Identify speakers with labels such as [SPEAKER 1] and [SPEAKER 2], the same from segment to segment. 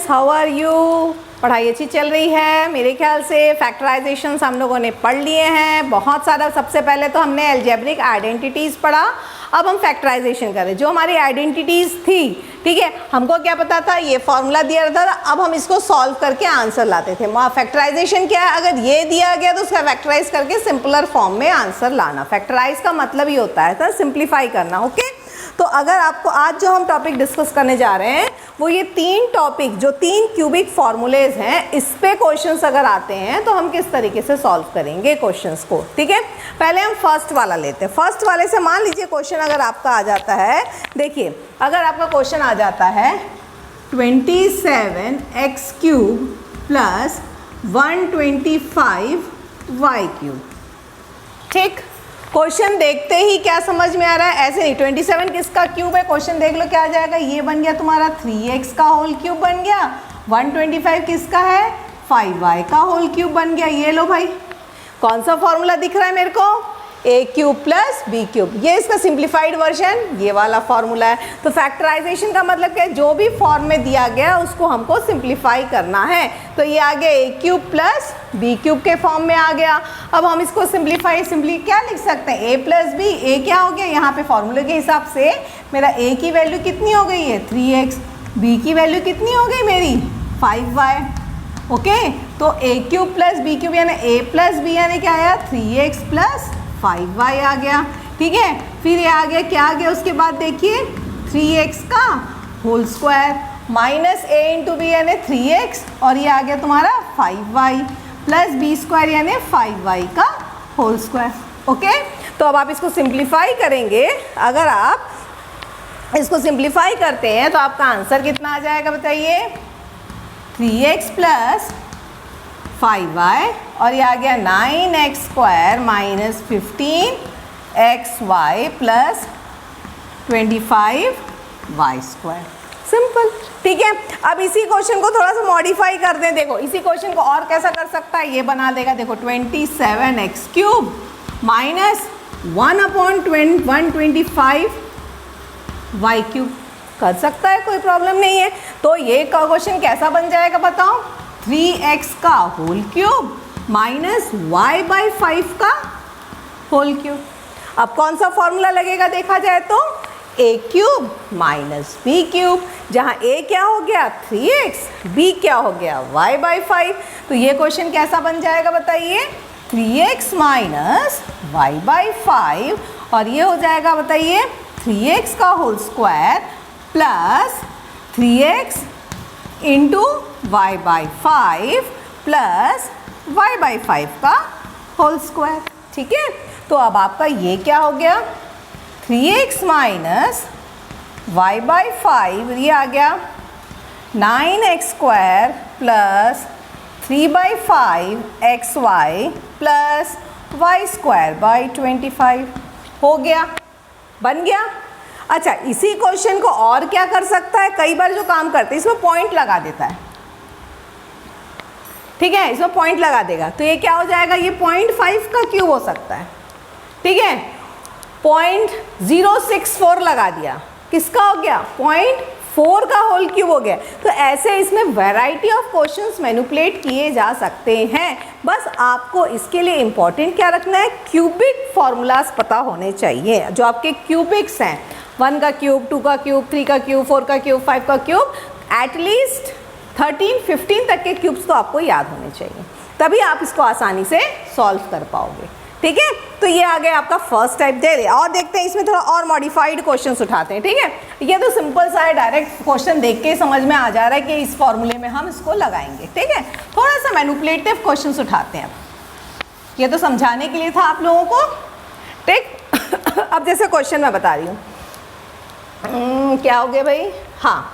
[SPEAKER 1] Students, how are you? पढ़ाई अच्छी चल रही है मेरे ख्याल से। फैक्टराइजेशंस हम लोगों ने पढ़ लिए हैं बहुत सारा। सबसे पहले तो हमने अलजेब्रिक आइडेंटिटीज़ पढ़ा, अब हम फैक्टराइजेशन करें। जो हमारी आइडेंटिटीज़ थी, ठीक है, हमको क्या पता था, ये फॉर्मूला दिया था, अब हम इसको सॉल्व करके आंसर लाते थे। फैक्टराइजेशन क्या है, अगर ये दिया गया तो उसका फैक्टराइज करके सिंपलर फॉर्म में आंसर लाना। फैक्टराइज का मतलब ही होता है सिंप्लीफाई करना। ओके, तो अगर आपको आज जो हम टॉपिक डिस्कस करने जा रहे हैं वो ये 3 टॉपिक, जो 3 क्यूबिक फॉर्मूलेज हैं, इस पे क्वेश्चंस अगर आते हैं तो हम किस तरीके से सॉल्व करेंगे क्वेश्चंस को। ठीक है, पहले हम फर्स्ट वाला लेते हैं। फर्स्ट वाले से मान लीजिए क्वेश्चन अगर आपका आ जाता है, देखिए अगर आपका क्वेश्चन आ जाता है 27x³ प्लस 125y³। ठीक, क्वेश्चन देखते ही क्या समझ में आ रहा है, ऐसे नहीं 27 किसका क्यूब है, क्वेश्चन देख लो क्या आ जाएगा, ये बन गया तुम्हारा 3x का होल क्यूब बन गया। 125 किसका है, 5y का होल क्यूब बन गया। ये लो भाई, कौन सा फॉर्मूला दिख रहा है मेरे को, a³ प्लस b³। ये इसका सिंप्लीफाइड वर्जन ये वाला फॉर्मूला है। तो फैक्टराइजेशन का मतलब क्या है, जो भी फॉर्म में दिया गया उसको हमको सिंप्लीफाई करना है। तो ये आ गया a³ प्लस b³ के फॉर्म में आ गया। अब हम इसको सिंप्ली क्या लिख सकते हैं, a प्लस b। a क्या हो गया, यहाँ पे फॉर्मूले के हिसाब से मेरा a की वैल्यू कितनी हो गई है 3x, b की वैल्यू कितनी हो गई मेरी 5y। ओके, तो a³ प्लस b³ यानी a प्लस b यानी क्या आया 3x प्लस 5y आ गया। ठीक है, फिर ये आ गया, क्या आ गया उसके बाद देखिए 3x का whole square minus a into B यानी 3x, और ये आ गया तुम्हारा 5y प्लस b स्क्वायर यानी 5y का होल स्क्वायर। ओके, तो अब आप इसको सिंप्लीफाई करेंगे। अगर आप इसको सिंप्लीफाई करते हैं तो आपका आंसर कितना आ जाएगा बताइए, 3x प्लस 5y, और ये आ गया 9x² minus 15xy plus 25y²। Simple. ठीक है, अब इसी क्वेश्चन को थोड़ा सा मॉडिफाई कर दें। देखो इसी क्वेश्चन को और कैसा कर सकता है, ये बना देगा। देखो 27x³ माइनस 1/125y³ कर सकता है, कोई प्रॉब्लम नहीं है। तो ये क्वेश्चन कैसा बन जाएगा बताओ, 3x का होल क्यूब माइनस y/5 का होल क्यूब। अब कौन सा फॉर्मूला लगेगा देखा जाए तो a³ माइनस b³, जहाँ a क्या हो गया 3x, b क्या हो गया y/5। तो ये क्वेश्चन कैसा बन जाएगा बताइए, 3x माइनस y/5, और ये हो जाएगा बताइए 3x का whole square plus 3x into y/5 plus y/5 का होल स्क्वायर। ठीक है, तो अब आपका ये क्या हो गया, 3x माइनस y/5, ये आ गया 9x² plus 3/5xy plus y²/25 हो गया, बन गया। अच्छा, इसी क्वेश्चन को और क्या कर सकता है, कई बार जो काम करते हैं इसमें पॉइंट लगा देता है। ठीक है, इसमें पॉइंट लगा देगा तो ये क्या हो जाएगा, ये 0.5 का क्यूब हो सकता है। ठीक है, 0.064 लगा दिया, किसका हो गया 0.4 का होल क्यूब हो गया। तो ऐसे इसमें वैरायटी ऑफ क्वेश्चंस मैनिपुलेट किए जा सकते हैं। बस आपको इसके लिए इंपॉर्टेंट क्या रखना है, क्यूबिक फॉर्मूलाज पता होने चाहिए। जो आपके क्यूबिक्स हैं, 1 का क्यूब, 2 का क्यूब, 3 का क्यूब, 4 का क्यूब, 5 का क्यूब, एटलीस्ट 13-15 तक के क्यूब्स तो आपको याद होने चाहिए, तभी आप इसको आसानी से सॉल्व कर पाओगे। ठीक है, तो ये आ गया आपका फर्स्ट टाइप दे। और देखते हैं इसमें थोड़ा और मॉडिफाइड क्वेश्चंस उठाते हैं। ठीक है, ये तो सिंपल सा है, डायरेक्ट क्वेश्चन देख के समझ में आ जा रहा है कि इस फॉर्मूले में हम इसको लगाएंगे। ठीक है, थोड़ा सा मैनिपुलेटिव क्वेश्चंस उठाते हैं। ये तो समझाने के लिए था आप लोगों को। ठीक, अब जैसे क्वेश्चन मैं बता रही हूँ, क्या हो गया भाई, हाँ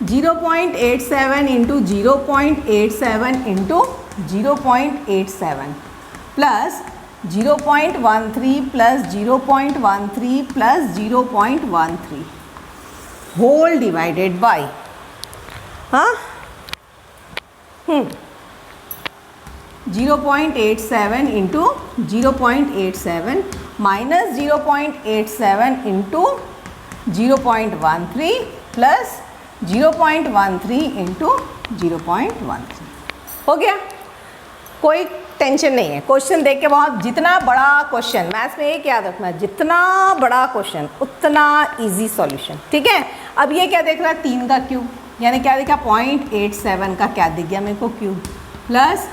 [SPEAKER 1] 0.87 into 0.87 into 0.87 plus 0.13 plus 0.13 plus 0.13 whole divided by, हाँ 0.87 into 0.87 minus 0.87 into 0.13 plus 0.13 into 0.13 हो गया। कोई टेंशन नहीं है, क्वेश्चन देख के बहुत, जितना बड़ा क्वेश्चन मैथ्स में एक याद रखना, जितना बड़ा क्वेश्चन उतना इजी सॉल्यूशन, ठीक है। अब ये क्या देख रहा है, 3 का क्यूब, यानी क्या दिखा 0.87 का क्या दिख गया मेरे को क्यूब, प्लस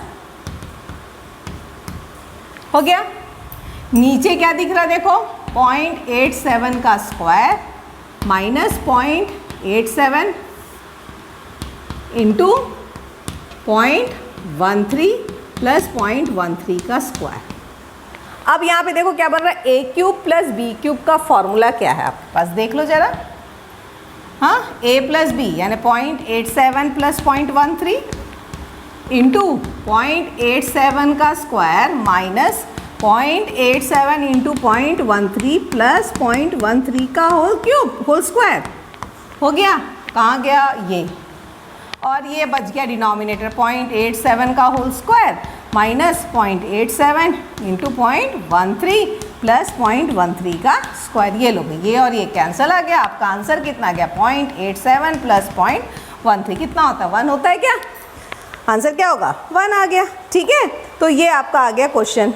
[SPEAKER 1] हो गया। नीचे क्या दिख रहा है देखो 0.87 का स्क्वायर माइनस 0.87 इंटू 0.13 प्लस 0.13 का स्क्वायर। अब यहाँ पे देखो क्या बन रहा है, ए क्यूब प्लस बी क्यूब का फॉर्मूला क्या है आपके पास, देख लो जरा। हाँ, ए प्लस बी यानी 0.87 प्लस 0.13 इंटू 0.87 का स्क्वायर माइनस 0.87 इंटू 0.13 प्लस 0.13 का होल क्यूब होल स्क्वायर हो गया। कहाँ गया ये, और ये बच गया डिनोमिनेटर 0.87 का whole square minus 0.87 into 0.13 plus 0.13 का स्क्वायर। ये लो भाई, ये और ये कैंसिल आ गया। आपका आंसर कितना गया 0.87 प्लस 0.13 कितना होता है, 1 होता है क्या, आंसर क्या होगा 1 आ गया, ठीक है। तो ये आपका आ गया क्वेश्चन,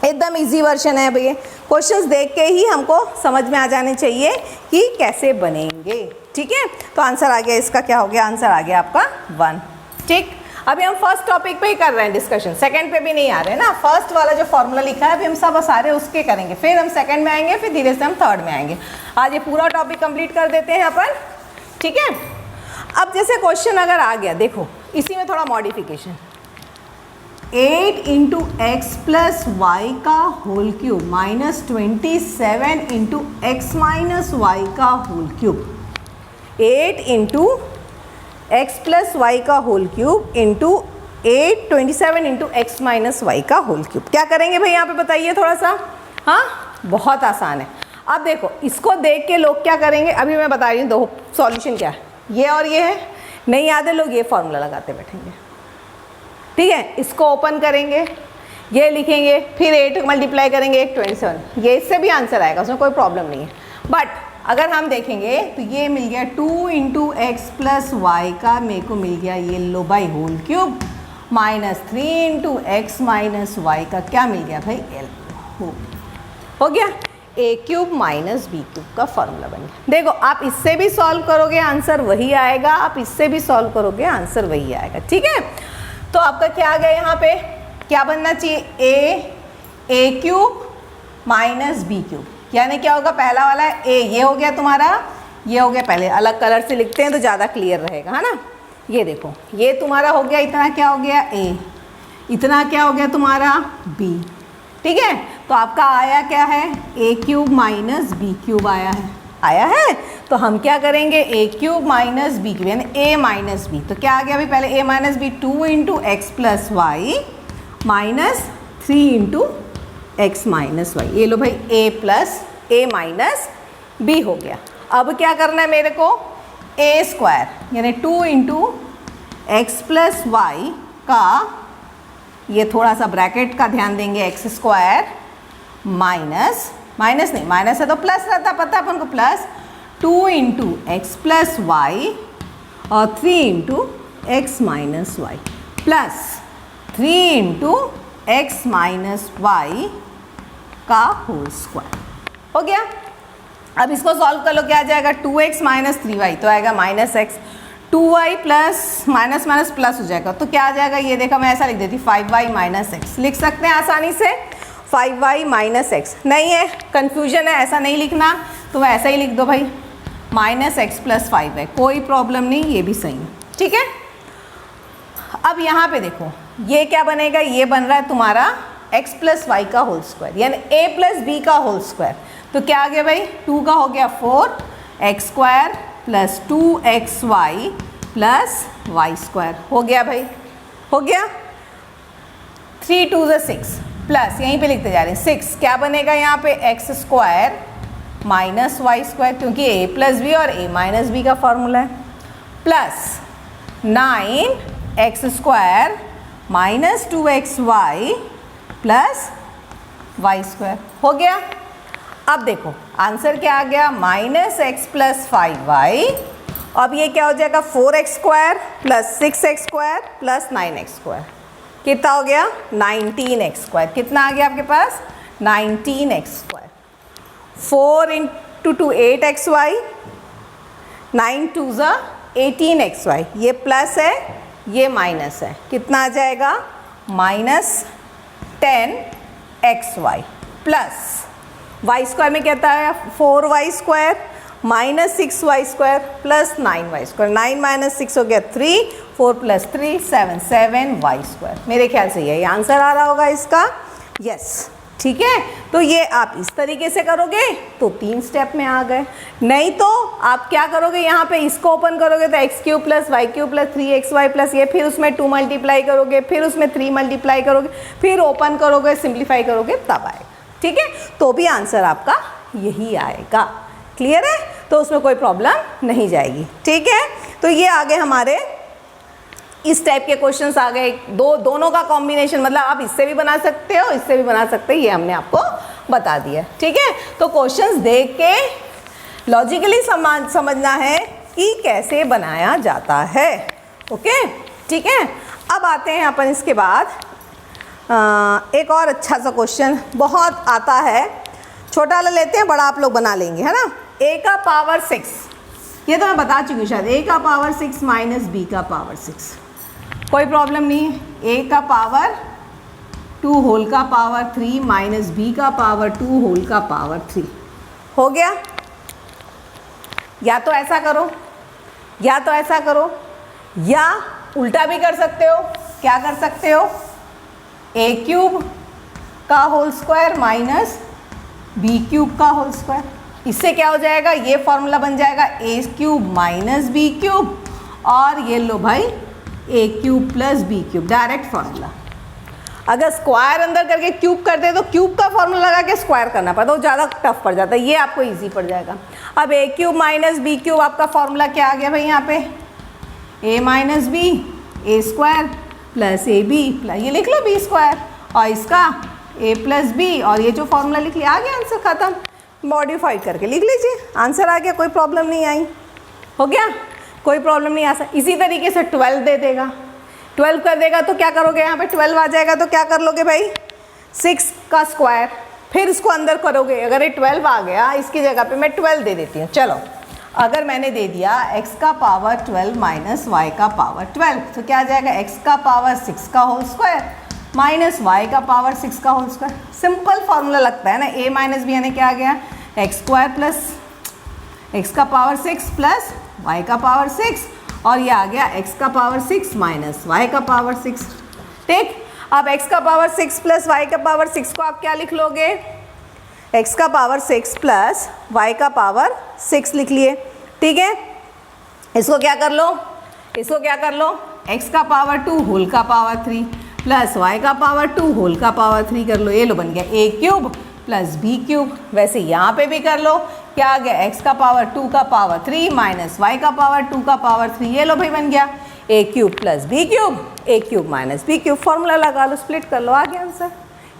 [SPEAKER 1] एकदम इजी वर्जन है भैया। क्वेश्चंस देख के ही हमको समझ में आ जाने चाहिए कि कैसे बनेंगे, ठीक है। तो आंसर आ गया इसका, क्या हो गया, आंसर आ गया आपका 1, ठीक। अभी हम फर्स्ट टॉपिक पे ही कर रहे हैं डिस्कशन, सेकंड पे भी नहीं आ रहे हैं ना। फर्स्ट वाला जो फॉर्मूला लिखा है अभी हम सब सारे उसके करेंगे, फिर हम सेकंड में आएंगे, फिर धीरे से हम थर्ड में आएंगे। आज ये पूरा टॉपिक कंप्लीट कर देते हैं अपन, ठीक है। अब जैसे क्वेश्चन अगर आ गया, देखो इसी में थोड़ा modification, 8 into x plus y का whole cube minus 27 into x minus Y का whole cube, 8 into x plus y का whole cube into 27 into x minus Y का होल क्यूब। क्या करेंगे भाई यहाँ पे बताइए थोड़ा सा। हाँ, बहुत आसान है। अब देखो इसको देख के लोग क्या करेंगे, अभी मैं बता रही हूँ दो सॉल्यूशन क्या है, ये और ये है, नहीं याद है लोग ये फॉर्मूला लगाते बैठेंगे, ठीक है। इसको ओपन करेंगे, ये लिखेंगे, फिर 8 मल्टीप्लाई करेंगे 8 27, ये इससे भी आंसर आएगा, उसमें कोई प्रॉब्लम नहीं है। बट अगर हम देखेंगे तो ये मिल गया 2 इंटू एक्स प्लस वाई का, मेरे को मिल गया ये लो बाई whole cube minus 3 into x minus Y का क्या मिल गया भाई एल, हो गया a cube minus b cube का फॉर्मूला बन गया। देखो आप इससे भी सॉल्व करोगे आंसर वही आएगा, आप इससे भी सॉल्व करोगे आंसर वही आएगा, ठीक है। तो आपका क्या आ गया यहाँ पे, क्या बनना चाहिए, ए क्यूब माइनस बी क्यूब, यानी क्या होगा, पहला वाला ए, ये हो गया तुम्हारा, ये हो गया, पहले अलग कलर से लिखते हैं तो ज़्यादा क्लियर रहेगा, है ना। ये देखो ये तुम्हारा हो गया, इतना क्या हो गया ए, इतना क्या हो गया तुम्हारा बी, ठीक है। तो आपका आया क्या है, ए क्यूब माइनस बी क्यूब आया है। तो हम क्या करेंगे, ए क्यूब माइनस बी क्यूब यानी ए माइनस बी, तो क्या आ गया अभी पहले a minus b, 2 into x plus y minus 3 into x minus y, ये लो भाई a plus a minus b हो गया। अब क्या करना है मेरे को, ए स्क्वायर यानी 2 इंटू एक्स प्लस वाई का, ये थोड़ा सा ब्रैकेट का ध्यान देंगे, एक्स स्क्वायर माइनस, माइनस नहीं माइनस है तो प्लस रहता, पता है अपन को, plus 2 into x plus Y और 3 into x minus Y plus 3 into x minus Y का होल स्क्वायर हो गया। अब इसको सॉल्व कर लो, क्या आ जाएगा, 2x माइनस 3y तो आएगा minus x, 2y plus minus minus plus हो जाएगा, तो क्या आ जाएगा, ये देखा मैं ऐसा लिख देती 5y माइनस एक्स, लिख सकते हैं आसानी से 5y माइनस एक्स, नहीं है कन्फ्यूजन है ऐसा नहीं लिखना तो वह ऐसा ही लिख दो भाई माइनस एक्स प्लस 5y, कोई प्रॉब्लम नहीं, ये भी सही है, ठीक है। अब यहाँ पे देखो ये क्या बनेगा, ये बन रहा है तुम्हारा x प्लस वाई का होल स्क्वायर यानी a प्लस बी का होल स्क्वायर, तो क्या आ गया भाई 2 का हो गया 4x square plus 2xy plus Y square हो गया भाई, हो गया 3 2 6 प्लस यहीं पे लिखते जा रहे हैं 6, क्या बनेगा यहाँ पे x square minus Y square क्योंकि a प्लस बी और a माइनस बी का फॉर्मूला है, plus 9x square minus 2xy plus Y square हो गया। अब देखो आंसर क्या आ गया, माइनस एक्स प्लस 5y अब ये क्या हो जाएगा 4x² plus 6x² plus 9x², कितना हो गया 19x²। कितना आ गया आपके पास 19x²। 4 इंटू 2 8xy, 9 2 18xy, ये प्लस है ये माइनस है, कितना आ जाएगा -10xy प्लस y² में क्या है 4y² minus 6y² plus 9y², 9 minus 6 हो गया 3, 4 प्लस 3 7, 7y²। मेरे ख्याल से यही आंसर आ रहा होगा इसका, यस ठीक है। तो ये आप इस तरीके से करोगे तो 3 स्टेप में आ गए। नहीं तो आप क्या करोगे, यहाँ पे इसको ओपन करोगे तो x³ plus y³ plus 3xy plus ये, फिर उसमें 2 मल्टीप्लाई करोगे, फिर उसमें 3 मल्टीप्लाई करोगे, फिर ओपन करोगे सिंप्लीफाई करोगे तब आएगा, ठीक है। तो भी आंसर आपका यही आएगा, क्लियर है। तो उसमें कोई प्रॉब्लम नहीं जाएगी, ठीक है। तो ये आगे हमारे इस टाइप के क्वेश्चंस आ गए, दोनों का कॉम्बिनेशन, मतलब आप इससे भी बना सकते हो इससे भी बना सकते हो, ये हमने आपको बता दिया, ठीक है। तो क्वेश्चंस देख के लॉजिकली समझना है कि कैसे बनाया जाता है, ओके ठीक है। अब आते हैं अपन इसके बाद एक और अच्छा सा क्वेश्चन, बहुत आता है, छोटा वाला लेते हैं, बड़ा आप लोग बना लेंगे, है ना। a का पावर 6, ये तो मैं बता चुकी हूँ शायद, a का पावर 6 माइनस b का पावर 6, कोई प्रॉब्लम नहीं है। a का पावर 2 होल का पावर 3 माइनस b का पावर 2 होल का पावर 3 हो गया। या तो ऐसा करो या तो ऐसा करो, या उल्टा भी कर सकते हो। क्या कर सकते हो, a³ का होल स्क्वायर माइनस b³ का होल स्क्वायर, इससे क्या हो जाएगा, ये फॉर्मूला बन जाएगा a³ माइनस b³, और ये लो भाई a³ plus b³, direct formula. अगर स्क्वायर अंदर करके क्यूब करते तो क्यूब का फॉर्मूला लगा के स्क्वायर करना पड़ता, वो ज़्यादा टफ पड़ जाता है, ये आपको इजी पड़ जाएगा। अब a³ माइनस b³ आपका फॉर्मूला क्या आ गया भाई, यहाँ पे a minus b a² plus ab plus ये लिख लो b², और इसका a प्लस b, और ये जो फॉर्मूला लिख लिया, आ गया आंसर खत्म। मॉडिफाइड करके लिख लीजिए, आंसर आ गया, कोई प्रॉब्लम नहीं आई, हो गया, कोई प्रॉब्लम नहीं आ सकती। इसी तरीके से 12 दे देगा, 12 कर देगा तो क्या करोगे, यहाँ पे 12 आ जाएगा तो क्या कर लोगे भाई, 6 का स्क्वायर, फिर इसको अंदर करोगे। अगर ये 12 आ गया, इसकी जगह पे मैं 12 दे देती हूँ। चलो, अगर मैंने दे दिया x का पावर 12 माइनस y का पावर 12, तो क्या आ जाएगा, x का पावर 6 का होल स्क्वायर माइनस y का पावर 6 का होल स्क्वायर। सिंपल फॉर्मूला लगता है ना, a माइनस बी यानी क्या आ गया, x² प्लस x का पावर 6 प्लस y का पावर 6, और ये आ गया x का पावर 6 माइनस y का पावर 6, ठीक। अब x का पावर 6 प्लस y का पावर 6 को आप क्या लिख लोगे, x का पावर 6 प्लस y का पावर 6 लिख लिए, ठीक है। इसको क्या कर लो, इसको क्या कर लो, x का पावर 2 होल का पावर 3 प्लस y का पावर 2 होल का पावर 3 कर लो, ये लो बन गया a³ प्लस b³। वैसे यहाँ पे भी कर लो, क्या आ गया, x का पावर 2 का पावर 3 माइनस y का पावर 2 का पावर 3, ये लो भाई बन गया a³ plus b³ a³ minus b³, formula लगा लो, स्प्लिट कर लो, आ गया आंसर,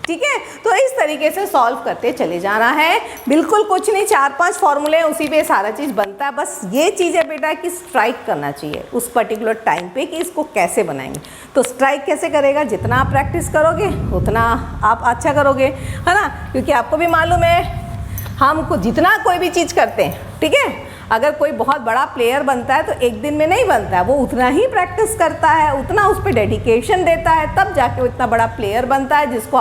[SPEAKER 1] ठीक है। तो इस तरीके से सॉल्व करते चले जाना है, बिल्कुल कुछ नहीं, 4-5 फॉर्मूले उसी पे सारा चीज़ बनता है। बस ये चीज़ है बेटा कि स्ट्राइक करना चाहिए उस पर्टिकुलर टाइम पे कि इसको कैसे बनाएंगे। तो स्ट्राइक कैसे करेगा, जितना आप प्रैक्टिस करोगे उतना आप अच्छा करोगे, है ना। क्योंकि आपको भी मालूम है, हमको जितना कोई भी चीज़ करते हैं, ठीक है, अगर कोई बहुत बड़ा प्लेयर बनता है तो एक दिन में नहीं बनता है, वो उतना ही प्रैक्टिस करता है, उतना उस पर डेडिकेशन देता है, तब जाके वो इतना बड़ा प्लेयर बनता है जिसके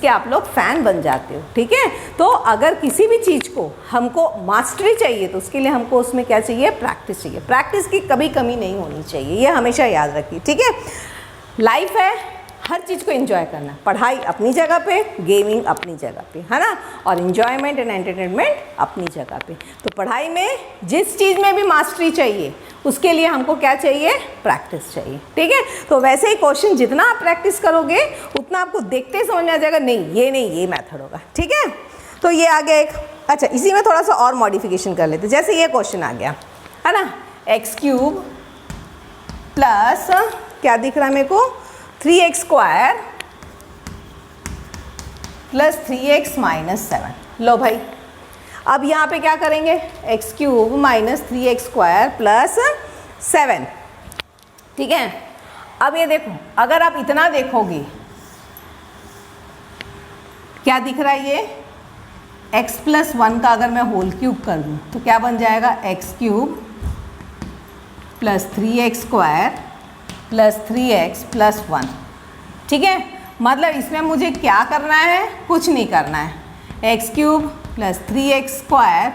[SPEAKER 1] आप लोग फ़ैन बन जाते हो, ठीक है। तो अगर किसी भी चीज़ को हमको मास्टरी चाहिए तो उसके लिए हमको उसमें क्या चाहिए, प्रैक्टिस चाहिए। प्रैक्टिस की कभी कमी नहीं होनी चाहिए, ये हमेशा याद रखिए, ठीक है। लाइफ है, हर चीज़ को एंजॉय करना, पढ़ाई अपनी जगह पे, गेमिंग अपनी जगह पे, है ना, और एंजॉयमेंट एंड एंटरटेनमेंट अपनी जगह पे। तो पढ़ाई में जिस चीज़ में भी मास्टरी चाहिए उसके लिए हमको क्या चाहिए, प्रैक्टिस चाहिए, ठीक है। तो वैसे ही क्वेश्चन जितना आप प्रैक्टिस करोगे उतना आपको देखते ही समझ में आ जाएगा, नहीं ये मेथड होगा, ठीक है। तो ये आ गया एक, अच्छा इसी में थोड़ा सा और मॉडिफिकेशन कर लेते, जैसे ये क्वेश्चन आ गया, है ना, x³ प्लस क्या दिख रहा है मेरे को, 3x² प्लस 3x माइनस 7। लो भाई, अब यहाँ पे क्या करेंगे, x cube minus 3x square plus 7, ठीक है। अब ये देखो, अगर आप इतना देखोगे क्या दिख रहा है, ये x प्लस 1 का अगर मैं होल क्यूब कर दूँ तो क्या बन जाएगा, x cube plus 3x square plus 3x plus 1, ठीक है। मतलब इसमें मुझे क्या करना है, कुछ नहीं करना है, x cube plus 3x square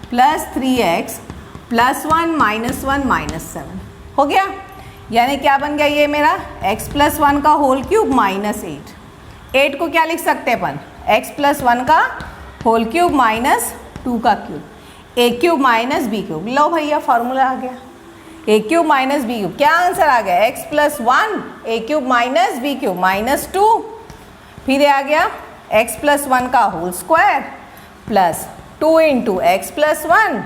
[SPEAKER 1] plus 3x plus 1 minus 1 minus 7 हो गया। यानी क्या बन गया ये मेरा, x प्लस 1 का होल क्यूब माइनस 8 को क्या लिख सकते हैं अपन, x प्लस 1 का होल क्यूब माइनस 2 का cube, a cube minus b cube. लो भैया फॉर्मूला आ गया, a cube minus b cube. क्या आंसर आ गया, x plus 1 a cube minus b cube minus 2, फिर ये आ गया x प्लस 1 का whole square plus 2 into x plus 1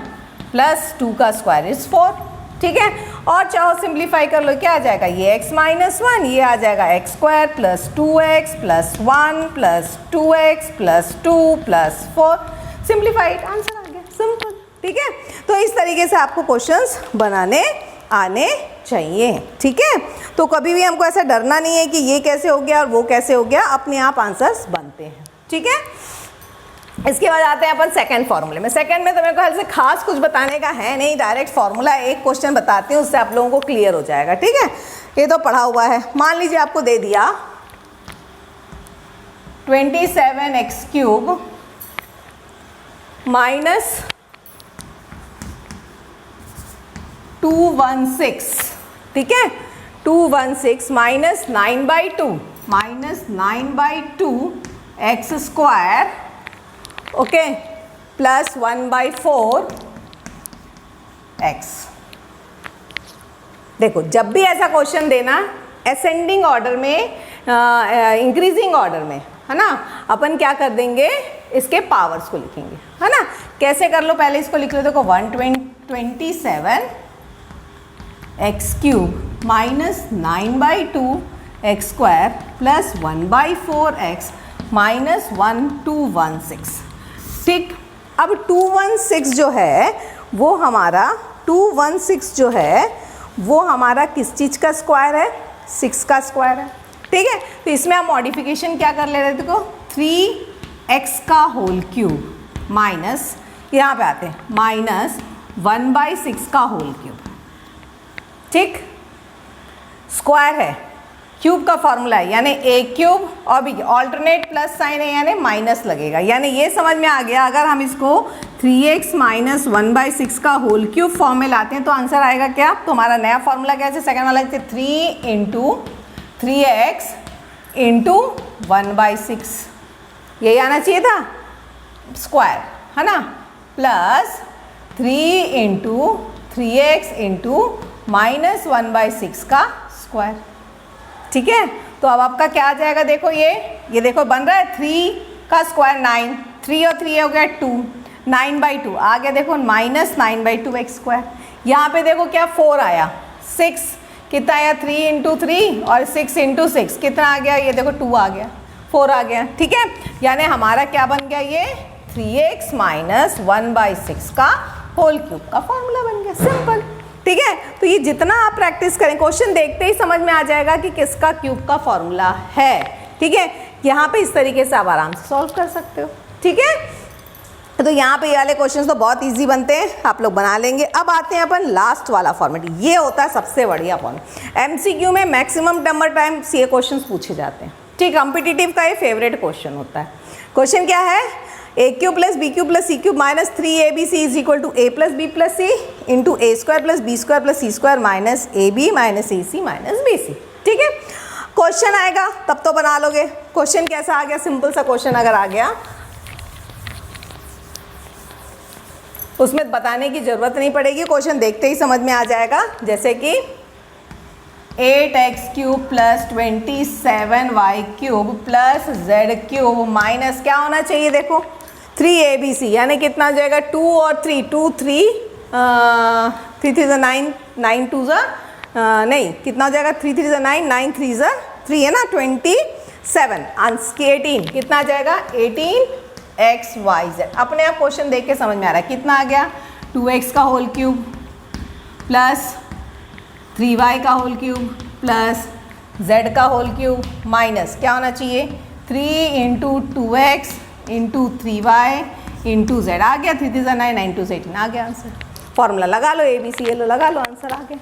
[SPEAKER 1] plus 2 का स्क्वायर इज 4, ठीक है। और चाहो सिंप्लीफाई कर लो, क्या आ जाएगा, ये x माइनस 1, ये आ जाएगा x square plus 2x plus 1 plus 2x plus 2 plus 4, simplified, answer आ गया, सिंपल, ठीक है। तो इस तरीके से आपको क्वेश्चंस बनाने आने चाहिए, ठीक है। तो कभी भी हमको ऐसा डरना नहीं है कि ये कैसे हो गया और वो कैसे हो गया, अपने आप आंसर्स बनते हैं, ठीक है। इसके बाद आते हैं अपन सेकंड फॉर्मूले में। सेकंड में तो मेरे ख्याल से खास कुछ बताने का है नहीं, डायरेक्ट फॉर्मूला एक क्वेश्चन बताती हूँ, उससे आप लोगों को क्लियर हो जाएगा, ठीक है। ये तो पढ़ा हुआ है। मान लीजिए आपको दे दिया 27x क्यूब माइनस 216, ठीक है, 216 minus 9/2 minus 9/2 x square, okay, plus 1/4 x. देखो जब भी ऐसा क्वेश्चन देना असेंडिंग ऑर्डर में, इंक्रीजिंग ऑर्डर में, है ना, अपन क्या कर देंगे, इसके पावर्स को लिखेंगे, है ना। कैसे कर लो, पहले इसको लिख लो, देखो 127 x cube minus 9/2 x square plus 1/4 x minus 1216, ठीक। अब 216 जो है वो हमारा 216 जो है वो हमारा किस चीज़ का स्क्वायर है, 6 का स्क्वायर है, ठीक है। तो इसमें हम मॉडिफिकेशन क्या कर ले रहे थे, देखो 3x का होल क्यूब माइनस, यहाँ पे आते हैं माइनस 1/6 का होल क्यूब, ठीक। स्क्वायर है, क्यूब का फॉर्मूला है, यानी a क्यूब और b ऑल्टरनेट प्लस साइन है, यानी माइनस लगेगा। यानी ये समझ में आ गया, अगर हम इसको 3x माइनस 1/6 का होल क्यूब फॉर्म में लाते हैं तो आंसर आएगा क्या, तो हमारा नया फॉर्मूला क्या है, सेकंड वाला 3 इंटू 3x इंटू 1/6, यही आना चाहिए था, स्क्वायर, है ना, plus 3 into 3x into minus 1/6 का स्क्वायर, ठीक है। तो अब आपका क्या आ जाएगा, देखो ये देखो बन रहा है 3 का स्क्वायर 9, 3 और 3 हो गया 2, 9/2 आ गया, देखो माइनस 9/2 एक्स स्क्वायर। यहाँ पे देखो क्या 4 आया, 6 कितना आया, 3 इंटू 3 और 6 इंटू 6 कितना आ गया, ये देखो 2 आ गया, 4 आ गया, ठीक है। यानी हमारा क्या बन गया, ये 3x माइनस 1/6 का होल क्यूब का फॉर्मूला बन गया, सिंपल, ठीक है। तो ये जितना आप प्रैक्टिस करें, क्वेश्चन देखते ही समझ में आ जाएगा कि किसका क्यूब का फॉर्मूला है, ठीक है। यहाँ पे इस तरीके से आप आराम से सॉल्व कर सकते हो, ठीक है। तो यहाँ पे ये वाले क्वेश्चंस तो बहुत इजी बनते हैं, आप लोग बना लेंगे। अब आते हैं अपन लास्ट वाला फॉर्मेट, ये होता है सबसे बढ़िया फॉर्मेट। एमसीक्यू में मैक्सिमम नंबर टाइम ये क्वेश्चंस पूछे जाते हैं, ठीक। कॉम्पिटिटिव का ये फेवरेट क्वेश्चन होता है। क्वेश्चन क्या है, a cube plus B cube plus C cube minus 3abc is equal to a plus B plus C into a square plus B square plus C square minus ab minus ac minus bc, ठीक है। Question आएगा तब तो बना लोगे। Question कैसा आ गया, simple सा क्वेश्चन अगर आ गया उसमें बताने की जरूरत नहीं पड़ेगी, क्वेश्चन देखते ही समझ में आ जाएगा। जैसे कि 8x cube plus 27y cube plus z cube minus क्या होना चाहिए, देखो 3abc, यानी कितना हो जाएगा 2 और 3, 2 3 3 3 9 9 2 नहीं कितना हो जाएगा, 3 3 9 9 3 3 है ना, 27 आंसर की 18 कितना आ जाएगा 18 एक्स वाई जेड। अपने आप क्वेश्चन देख के समझ में आ रहा है कितना आ गया, 2x का होल क्यूब प्लस 3y का होल क्यूब प्लस z का होल क्यूब माइनस क्या होना चाहिए 3 into 2x into 3y into z। आ गया 3 3 9 9 2 18 आ गया आंसर। फॉर्मूला लगा लो, ABCL लगा लो, आंसर आ गया।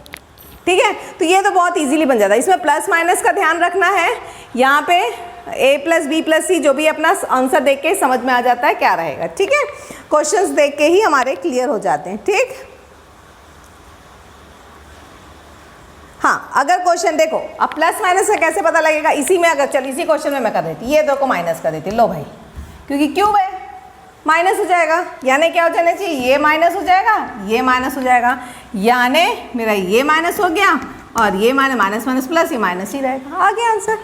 [SPEAKER 1] ठीक है, तो ये तो बहुत इजीली बन जाता है। इसमें प्लस माइनस का ध्यान रखना है, यहाँ पे a प्लस बी प्लस सी जो भी अपना आंसर देख के समझ में आ जाता है क्या रहेगा। ठीक है, क्वेश्चंस देख के ही हमारे क्लियर हो जाते हैं। ठीक, हाँ, अगर क्वेश्चन देखो अब प्लस माइनस का कैसे पता लगेगा, इसी में अगर चल इसी क्वेश्चन में मैं कर देती, ये दो को माइनस कर देती, लो भाई क्योंकि क्यूब है माइनस हो जाएगा, यानी क्या हो जाना चाहिए, ये माइनस हो जाएगा, ये माइनस हो जाएगा, यानी मेरा ये माइनस हो गया और ये माइनस माइनस प्लस, ये माइनस ही रहेगा, आ गया आंसर।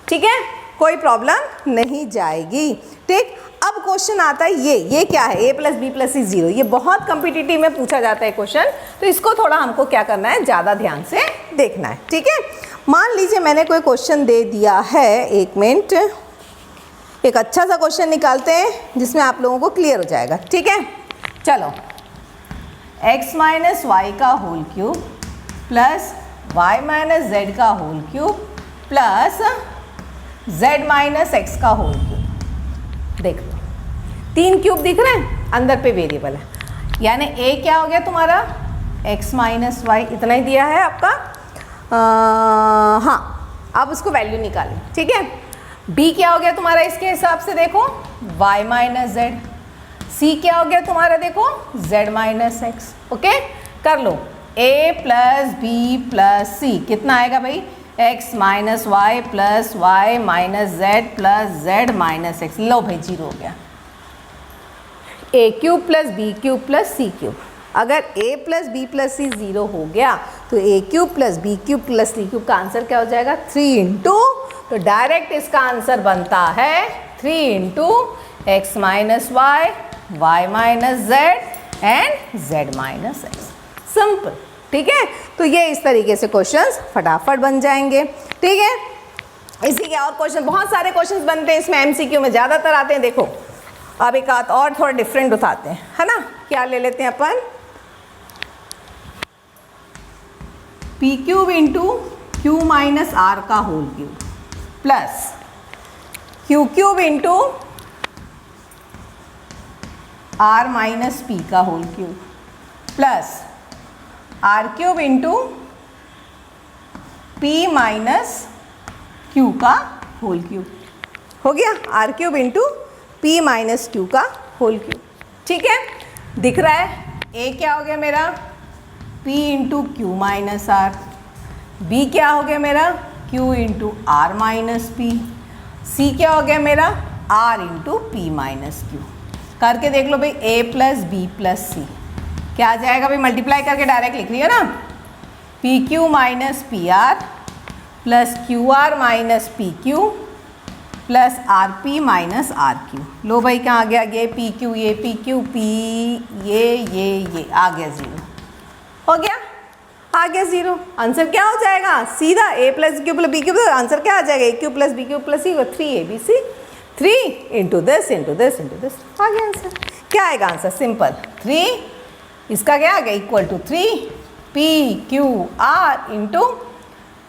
[SPEAKER 1] ठीक है, कोई प्रॉब्लम नहीं जाएगी। ठीक, अब क्वेश्चन आता है ये क्या है, a plus B plus c 0। ये बहुत कम्पिटिटिव में पूछा जाता है क्वेश्चन, तो इसको थोड़ा हमको क्या करना है, ज़्यादा ध्यान से देखना है। ठीक है, मान लीजिए मैंने कोई क्वेश्चन दे दिया है, एक मिनट, एक अच्छा सा क्वेश्चन निकालते हैं जिसमें आप लोगों को क्लियर हो जाएगा। ठीक है, चलो, x माइनस वाई का whole cube plus y minus z का whole cube plus z minus x का होल क्यूब। देख लो 3 क्यूब दिख रहे हैं, अंदर पे वेरिएबल है, यानी a क्या हो गया तुम्हारा x माइनस वाई, इतना ही दिया है आपका। हाँ, आप उसको वैल्यू निकालें। ठीक है, b क्या हो गया तुम्हारा इसके हिसाब से देखो y माइनस जेड, c क्या हो गया तुम्हारा देखो z माइनस एक्स। ओके, कर लो a plus B plus c कितना आएगा भाई, x minus Y plus y minus z plus z minus x. लो भाई 0 हो गया, a cube plus B cube plus C cube. अगर a plus B plus c 0 हो गया तो a cube plus B cube plus C cube का answer क्या हो जाएगा, 3 इंटू, तो डायरेक्ट इसका आंसर बनता है 3 into x minus Y, Y minus Z and Z minus X. Simple. ठीक है, तो ये इस तरीके से क्वेश्चंस फटाफट बन जाएंगे। ठीक है, इसी के और क्वेश्चन, बहुत सारे क्वेश्चंस बनते हैं इसमें, एमसीक्यू में ज़्यादातर आते हैं। देखो अब एक आध और थोड़ा डिफरेंट उठाते हैं, है ना। क्या ले लेते हैं अपन, p cube into Q minus r का whole cube plus q cube into are minus p का whole cube plus r cube into P minus q का होल क्यूब। हो गया, r cube into P minus q का whole cube. ठीक है, दिख रहा है, ए क्या हो गया मेरा p into Q minus R, B क्या हो गया मेरा q into are minus P, C क्या हो गया मेरा r into P minus Q. करके देख लो भाई, a plus B plus C क्या आ जाएगा भाई, मल्टीप्लाई करके डायरेक्ट लिख रही है ना, p q minus p r plus q r minus p q plus r p minus r q. लो भाई कहाँ आ गया, ये पी क्यू, ये पी क्यू, पी ये आ गया 0। हो गया, आ गया 0। आंसर क्या हो जाएगा, सीधा a plus q plus b q, answer क्या आ जाएगा, a q plus b q plus c, 3abc, 3 into this into this into this, आ गया आंसर। क्या आएगा आंसर, सिंपल 3, इसका क्या आ गया equal to 3 P Q R into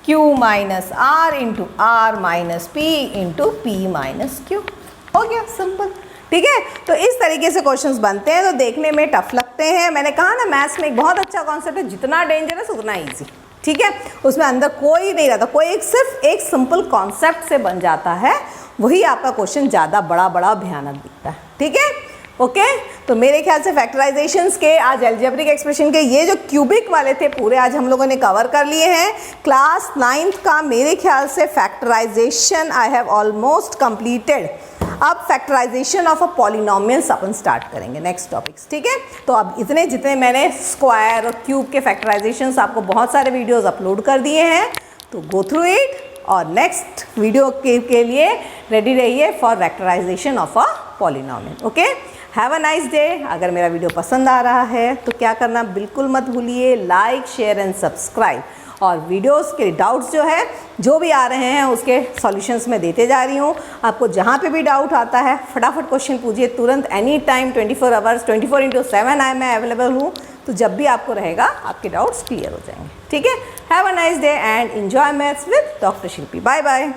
[SPEAKER 1] Q minus R into are minus P into P minus Q. हो गया, सिंपल। ठीक है, तो इस तरीके से क्वेश्चंस बनते हैं, तो देखने में टफ लगते हैं। मैंने कहा ना, मैथ्स में एक बहुत अच्छा कॉन्सेप्ट है, जितना डेंजरस उतना इजी। ठीक है, उसमें अंदर कोई नहीं रहता, कोई एक सिर्फ एक सिंपल कॉन्सेप्ट से बन जाता है, वही आपका क्वेश्चन ज़्यादा बड़ा बड़ा भयानक दिखता है। ठीक है, ओके। तो मेरे ख्याल से फैक्टराइजेशंस के, आज अलजेब्रिक एक्सप्रेशन के ये जो क्यूबिक वाले थे पूरे आज हम लोगों ने कवर कर लिए हैं। क्लास 9th का मेरे ख्याल से factorization I have almost completed. अब फैक्टराइजेशन ऑफ अ पॉलिनोमियल्स अपन स्टार्ट करेंगे नेक्स्ट टॉपिक्स। ठीक है, तो अब इतने जितने मैंने स्क्वायर और क्यूब के फैक्टराइजेशंस आपको बहुत सारे वीडियोस अपलोड कर दिए हैं, तो गो थ्रू इट और नेक्स्ट वीडियो के लिए रेडी रहिए for factorisation of a polynomial. Okay, have a nice day. अगर मेरा वीडियो पसंद आ रहा है तो क्या करना बिल्कुल मत भूलिए, लाइक शेयर एंड सब्सक्राइब। और वीडियोस के डाउट्स जो है जो भी आ रहे हैं उसके सॉल्यूशंस मैं देते जा रही हूँ। आपको जहाँ पे भी डाउट आता है फटाफट क्वेश्चन पूछिए तुरंत, एनी टाइम, 24 आवर्स 24/7 मैं अवेलेबल हूँ। तो जब भी आपको रहेगा आपके डाउट्स क्लियर हो जाएंगे। ठीक है, have a nice day and enjoy maths with doctor Shilpi. Bye bye.